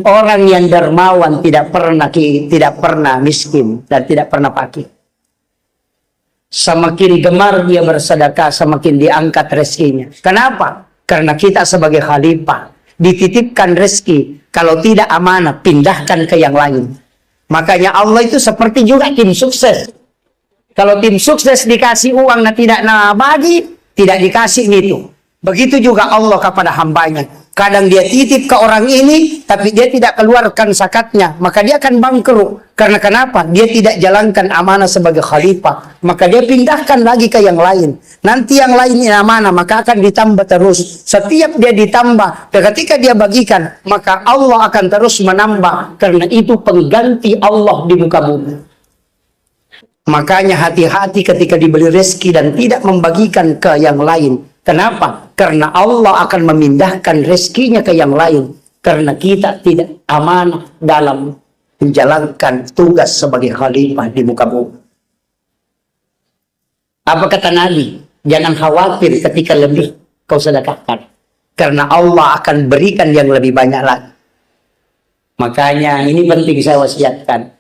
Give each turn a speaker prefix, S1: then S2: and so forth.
S1: Orang yang dermawan tidak pernah miskin dan tidak pernah fakir. Semakin gemar dia bersedekah, semakin diangkat rezekinya. Kenapa? Karena kita sebagai khalifah dititipkan rezeki, kalau tidak amanah pindahkan ke yang lain. Makanya Allah itu seperti juga tim sukses. Kalau tim sukses dikasih uang dan tidak bagi, tidak dikasih itu. Begitu juga Allah kepada hambanya. Kadang dia titip ke orang ini, tapi dia tidak keluarkan zakatnya, maka dia akan bangkrut. Karena kenapa? Dia tidak jalankan amanah sebagai khalifah. Maka dia pindahkan lagi ke yang lain. Nanti yang lain ini amanah, maka akan ditambah terus. Setiap dia ditambah, dan ketika dia bagikan, maka Allah akan terus menambah. Karena itu pengganti Allah di muka bumi. Makanya hati-hati ketika diberi rezeki dan tidak membagikan ke yang lain. Kenapa? Karena Allah akan memindahkan rezekinya ke yang lain. Karena kita tidak amanah dalam menjalankan tugas sebagai khalifah di muka bumi. Apa kata Nabi? Jangan khawatir ketika lebih kau sedekahkan. Karena Allah akan berikan yang lebih banyak lagi. Makanya ini penting saya wasiatkan.